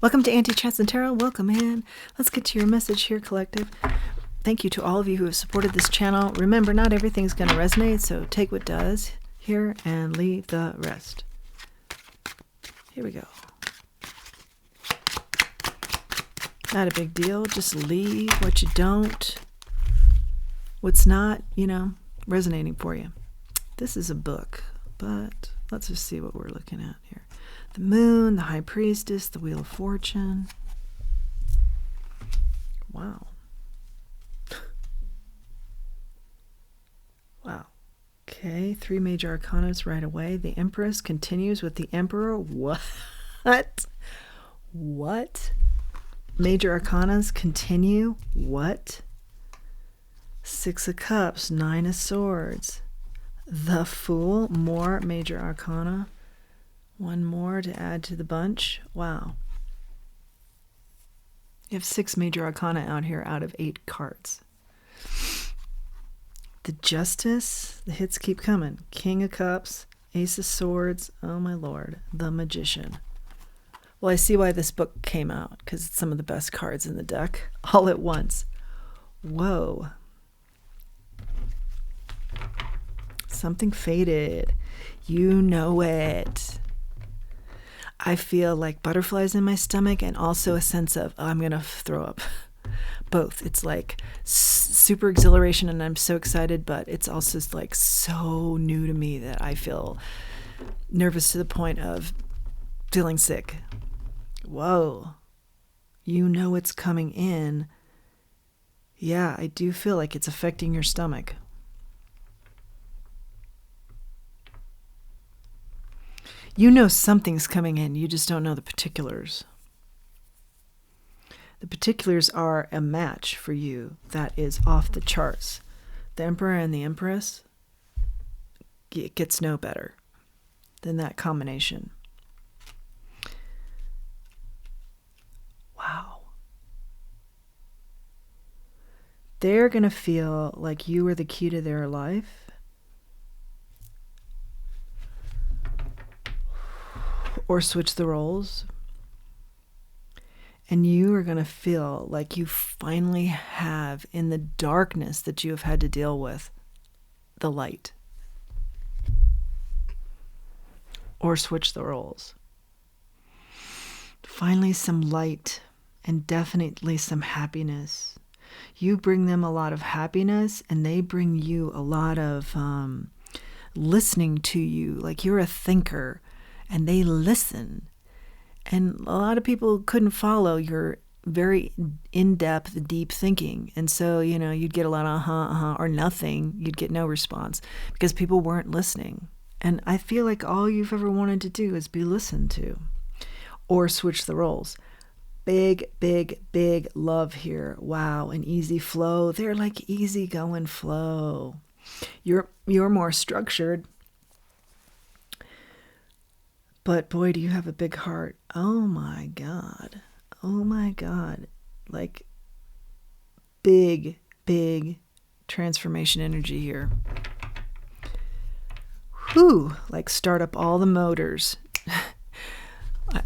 Welcome to Anti-Chats and Tarot. Welcome in. Let's get to your message here, collective. Thank you to all of you who have supported this channel. Remember, not everything's going to resonate, so take what does here and leave the rest. Here we go. Not a big deal. Just leave what you don't, what's not, resonating for you. This is a book, but let's just see what we're looking at here. The Moon, the High Priestess, the Wheel of Fortune. Wow. Wow. Okay, 3 major arcanas right away. The Empress continues with the Emperor. What? What? Major arcanas continue? What? 6 of Cups, 9 of Swords. The Fool, more major arcana. 1 more to add to the bunch. Wow. You have 6 major arcana out here out of 8 cards. The Justice, the hits keep coming. King of Cups, Ace of Swords, oh my lord, the Magician. Well, I see why this book came out, because it's some of the best cards in the deck, all at once. Whoa. Something faded. You know it. I feel like butterflies in my stomach and also a sense of, oh, I'm going to throw up. Both. It's like super exhilaration and I'm so excited, but it's also like so new to me that I feel nervous to the point of feeling sick. Whoa. You know it's coming in. Yeah, I do feel like it's affecting your stomach. You know something's coming in, you just don't know the particulars. The particulars are a match for you that is off the charts. The Emperor and the Empress, it gets no better than that combination. Wow. They're going to feel like you are the key to their life. Or switch the roles. And you are going to feel like you finally have, in the darkness that you have had to deal with, the light. Or switch the roles. Finally some light and definitely some happiness. You bring them a lot of happiness and they bring you a lot of listening to you. Like you're a thinker. And they listen. And a lot of people couldn't follow your very in-depth, deep thinking. And so, you'd get a lot of or nothing. You'd get no response because people weren't listening. And I feel like all you've ever wanted to do is be listened to or switch the roles. Big, big, big love here. Wow, an easy flow. They're like easy going flow. You're more structured. But boy, do you have a big heart. Oh my God. Oh my God. Like big, big transformation energy here. Whew. Like start up all the motors.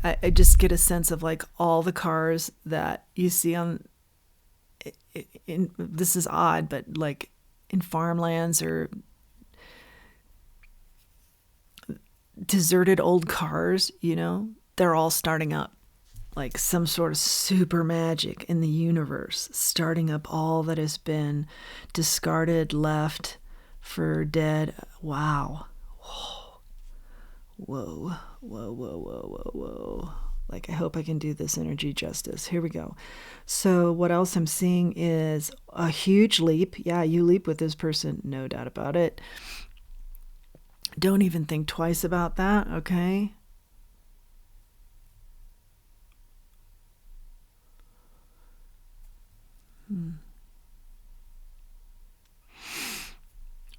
I just get a sense of like all the cars that you see on, this is odd, but like in farmlands or deserted old cars, they're all starting up like some sort of super magic in the universe, starting up all that has been discarded, left for dead. Wow. Whoa. Whoa. Whoa, whoa, whoa, whoa, whoa. Like, I hope I can do this energy justice. Here we go. So what else I'm seeing is a huge leap. Yeah, you leap with this person, no doubt about it. Don't even think twice about that, okay?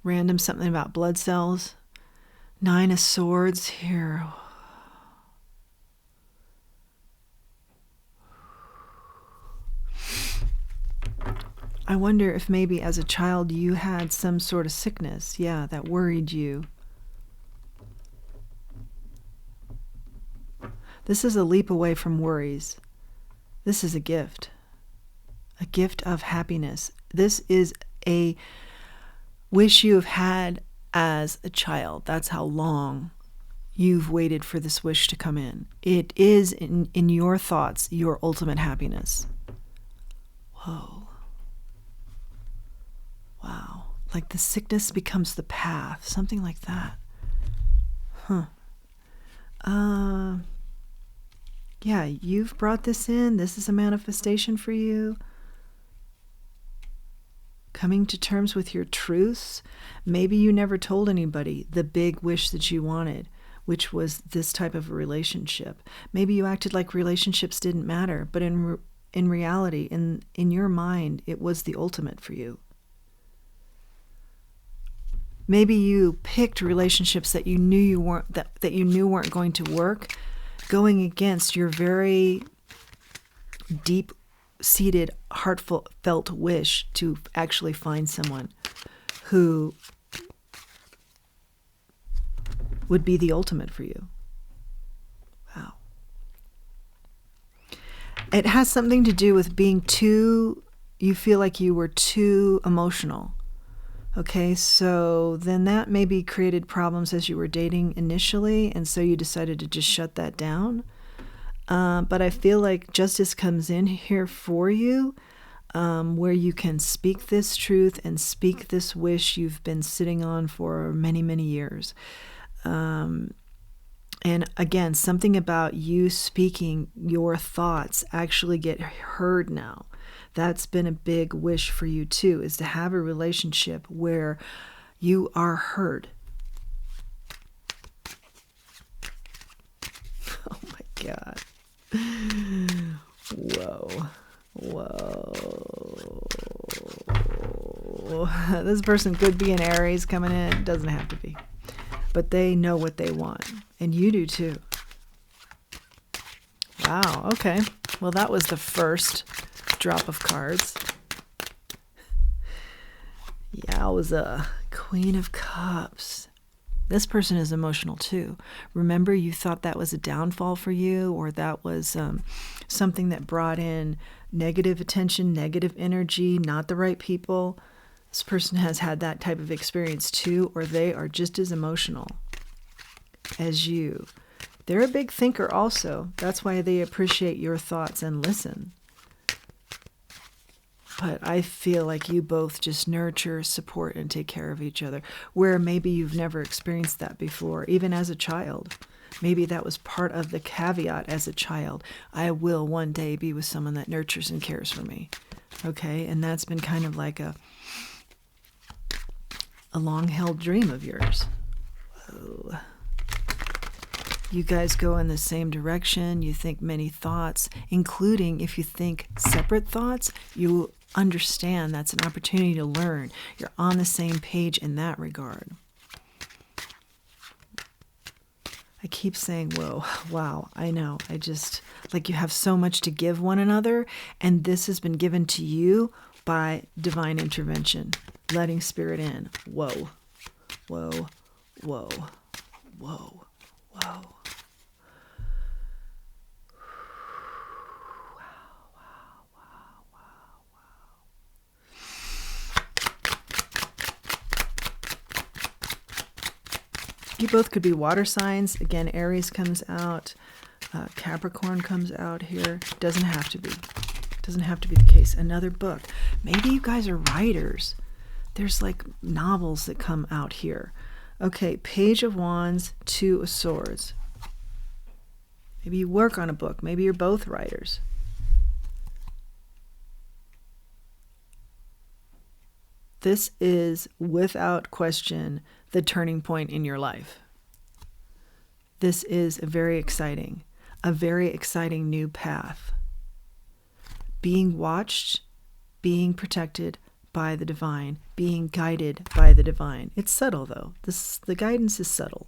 Random something about blood cells. 9 of Swords here. I wonder if maybe as a child you had some sort of sickness, that worried you. This is a leap away from worries. This is a gift of happiness. This is a wish you have had as a child. That's how long you've waited for this wish to come in. It is in your thoughts, your ultimate happiness. Whoa. Wow. Like the sickness becomes the path, something like that. Yeah, you've brought this in. This is a manifestation for you. Coming to terms with your truths. Maybe you never told anybody the big wish that you wanted, which was this type of a relationship. Maybe you acted like relationships didn't matter, but in reality, in your mind, it was the ultimate for you. Maybe you picked relationships that you knew weren't going to work, going against your very deep-seated, heartfelt wish to actually find someone who would be the ultimate for you. Wow. It has something to do with you feel like you were too emotional. Okay, so then that maybe created problems as you were dating initially, and so you decided to just shut that down. But I feel like justice comes in here for you, where you can speak this truth and speak this wish you've been sitting on for many, many years. And again, something about you speaking your thoughts actually get heard now. That's been a big wish for you too, is to have a relationship where you are heard. Oh my God. Whoa. This person could be an Aries coming in. Doesn't have to be. But they know what they want. And you do too. Wow. Okay. Well, that was the first drop of cards. Yeah, it was a Queen of Cups. This person is emotional too. Remember, you thought that was a downfall for you, or that was something that brought in negative attention, negative energy, not the right people. This person has had that type of experience too, or they are just as emotional as you. They're a big thinker also. That's why they appreciate your thoughts and listen. But I feel like you both just nurture, support, and take care of each other, where maybe you've never experienced that before, even as a child. Maybe that was part of the caveat as a child. I will one day be with someone that nurtures and cares for me. Okay? And that's been kind of like a long-held dream of yours. Whoa. You guys go in the same direction. You think many thoughts, including if you think separate thoughts, you understand that's an opportunity to learn. You're on the same page in that regard. I keep saying, whoa, wow, I know. I just, like, you have so much to give one another, and this has been given to you by divine intervention, letting spirit in. Whoa, whoa, whoa, whoa, whoa. You both could be water signs. Again, Aries comes out. Capricorn comes out here. Doesn't have to be. Doesn't have to be the case. Another book. Maybe you guys are writers. There's like novels that come out here. Okay, Page of Wands, Two of Swords. Maybe you work on a book. Maybe you're both writers. This is, without question, the turning point in your life. This is a very exciting new path. Being watched, being protected by the divine, being guided by the divine. It's subtle though. The guidance is subtle.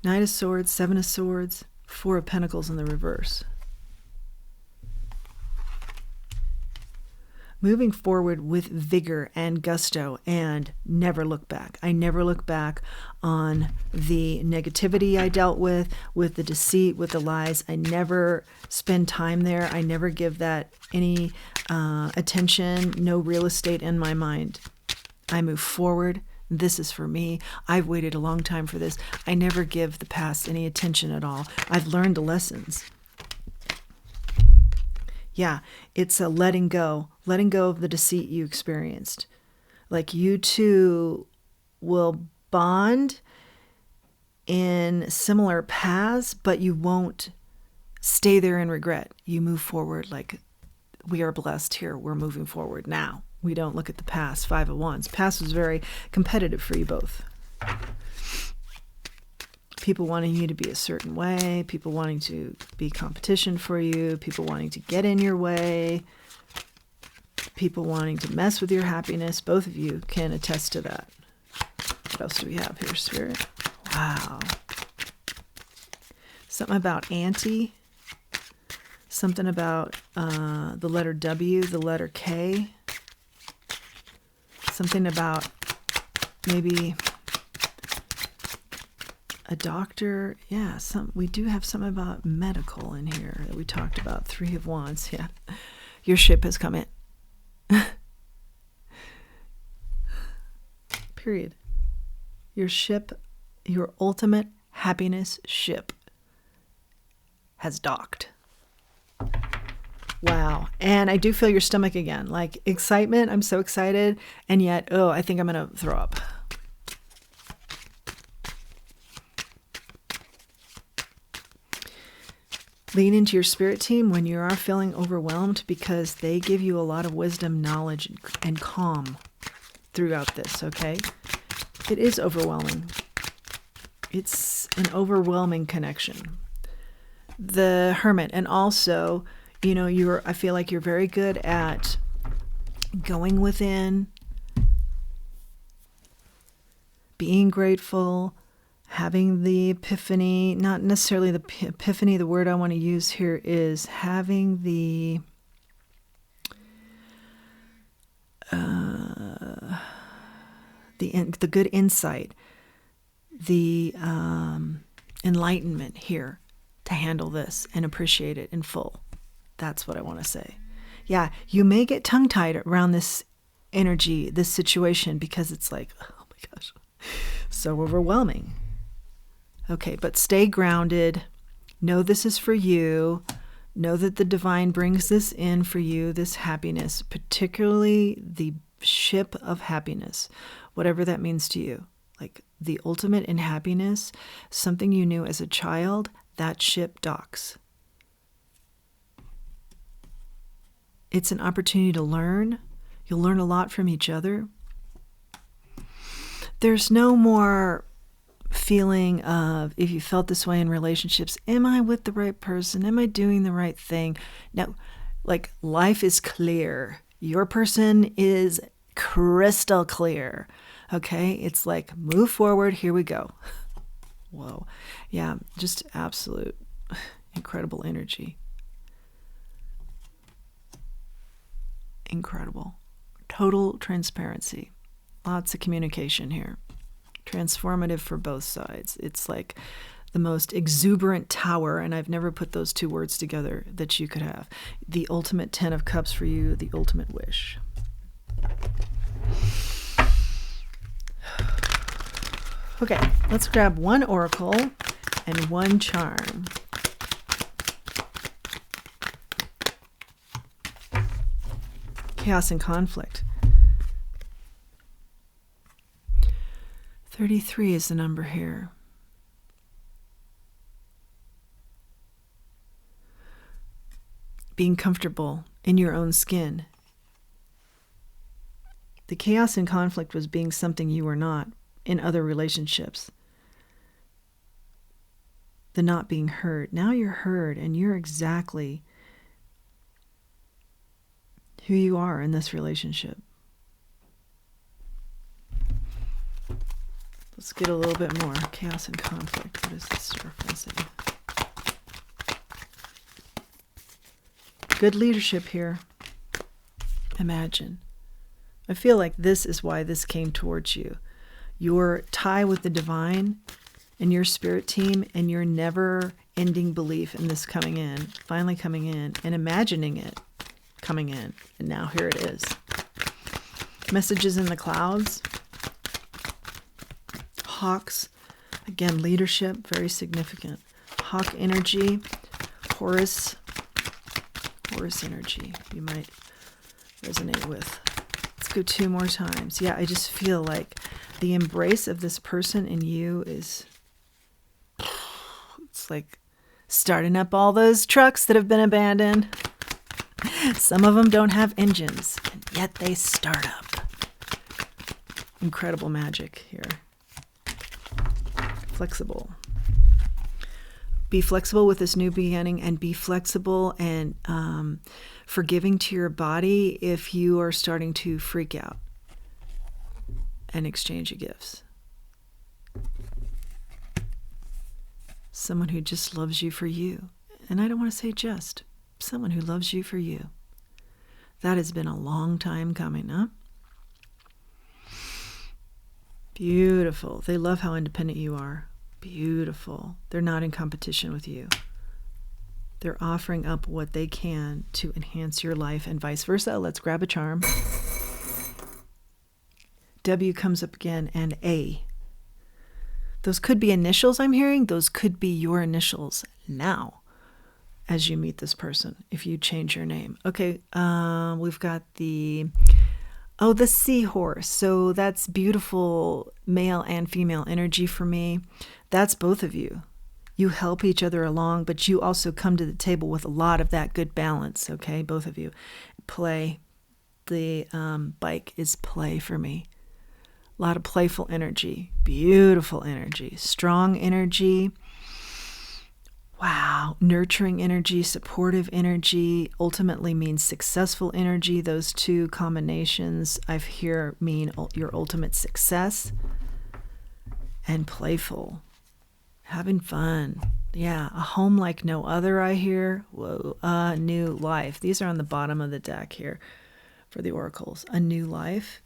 Knight of Swords, Seven of Swords, Four of Pentacles in the reverse. moving forward with vigor and gusto, and never look back. I never look back on the negativity I dealt with the deceit, with the lies. I never spend time there. I never give that any attention, no real estate in my mind. I move forward. This is for me. I've waited a long time for this. I never give the past any attention at all. I've learned the lessons. Yeah, it's a letting go of the deceit you experienced. Like, you two will bond in similar paths, but you won't stay there in regret. You move forward like, we are blessed here. We're moving forward now. We don't look at the past. 5 of Wands. Past was very competitive for you both. People wanting you to be a certain way, people wanting to be competition for you, people wanting to get in your way, people wanting to mess with your happiness. Both of you can attest to that. What else do we have here, Spirit? Wow. Something about anti. Something about the letter W, the letter K. Something about maybe a doctor. Yeah, we do have something about medical in here that we talked about. 3 of Wands. Yeah. Your ship has come in. Period. Your ship, your ultimate happiness ship, has docked. Wow. And I do feel your stomach again. Like, excitement. I'm so excited. And yet, I think I'm going to throw up. Lean into your spirit team when you are feeling overwhelmed, because they give you a lot of wisdom, knowledge, and calm throughout this, okay? It is overwhelming. It's an overwhelming connection. The Hermit. And also, I feel like you're very good at going within, being grateful, having the epiphany. Not necessarily the epiphany. The word I want to use here is having the good insight, the enlightenment here to handle this and appreciate it in full. That's what I want to say. Yeah, you may get tongue-tied around this energy, this situation, because it's like, oh my gosh, so overwhelming. Okay, but stay grounded. Know this is for you. Know that the divine brings this in for you, this happiness, particularly the ship of happiness, whatever that means to you. Like, the ultimate in happiness, something you knew as a child, that ship docks. It's an opportunity to learn. You'll learn a lot from each other. There's no more feeling of, if you felt this way in relationships, am I with the right person? Am I doing the right thing? No, like, life is clear. Your person is crystal clear. Okay? It's like, move forward. Here we go. Whoa. Yeah, just absolute incredible energy. Incredible. Total transparency. Lots of communication here. Transformative for both sides. It's like the most exuberant tower, and I've never put those two words together, that you could have. The ultimate 10 of Cups for you, the ultimate wish. Okay, let's grab one oracle and one charm. Chaos and conflict. 33 is the number here. Being comfortable in your own skin. The chaos and conflict was being something you were not in other relationships. The not being heard. Now you're heard, and you're exactly who you are in this relationship. Let's get a little bit more. Chaos and conflict. What is this referencing? Good leadership here. Imagine. I feel like this is why this came towards you. Your tie with the divine and your spirit team and your never-ending belief in this coming in, finally coming in, and imagining it coming in. And now here it is. Messages in the clouds. Hawks. Again, leadership, very significant. Hawk energy. Horus energy, you might resonate with. Let's go 2 more times. Yeah, I just feel like the embrace of this person in you is, it's like starting up all those trucks that have been abandoned. Some of them don't have engines, and yet they start up. Incredible magic here. Flexible. Be flexible with this new beginning, and be flexible and forgiving to your body if you are starting to freak out and exchange of gifts. Someone who just loves you for you. And I don't want to say just. Someone who loves you for you. That has been a long time coming, huh? Beautiful. They love how independent you are. Beautiful. They're not in competition with you. They're offering up what they can to enhance your life and vice versa. Let's grab a charm. W comes up again, and A. Those could be initials I'm hearing. Those could be your initials now as you meet this person if you change your name. Okay, we've got the seahorse. So that's beautiful male and female energy for me. That's both of you. You help each other along, but you also come to the table with a lot of that good balance, okay? Both of you. Play. The bike is play for me. A lot of playful energy. Beautiful energy. Strong energy. Wow. Nurturing energy, supportive energy, ultimately means successful energy. Those two combinations I hear mean your ultimate success. And playful. Having fun. Yeah, a home like no other, I hear. Whoa, a new life. These are on the bottom of the deck here for the oracles. A new life.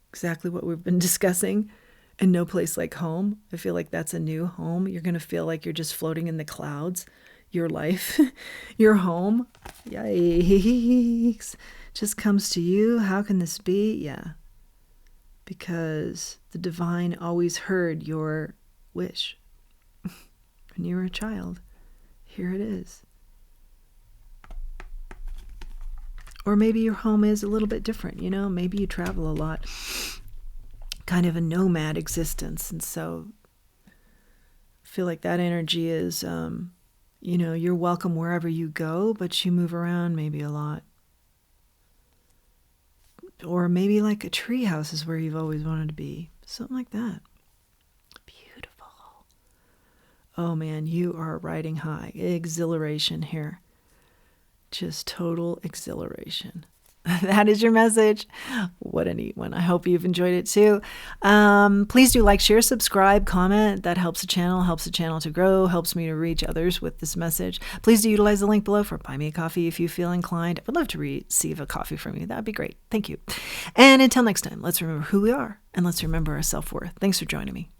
Exactly what we've been discussing. And no place like home. I feel like that's a new home. You're going to feel like you're just floating in the clouds. Your life, your home. Yikes. Just comes to you. How can this be? Yeah. Because the divine always heard your wish when you were a child. Here it is. Or maybe your home is a little bit different, you know? Maybe you travel a lot. Kind of a nomad existence. And so I feel like that energy is, you're welcome wherever you go, but you move around maybe a lot. Or maybe like a tree house is where you've always wanted to be. Something like that. Beautiful. Oh man, you are riding high. Exhilaration here. Just total exhilaration. That is your message. What a neat one. I hope you've enjoyed it too. Please do like, share, subscribe, comment. That helps the channel to grow, helps me to reach others with this message. Please do utilize the link below for Buy Me a Coffee if you feel inclined. I would love to receive a coffee from you. That would be great. Thank you. And until next time, let's remember who we are and let's remember our self-worth. Thanks for joining me.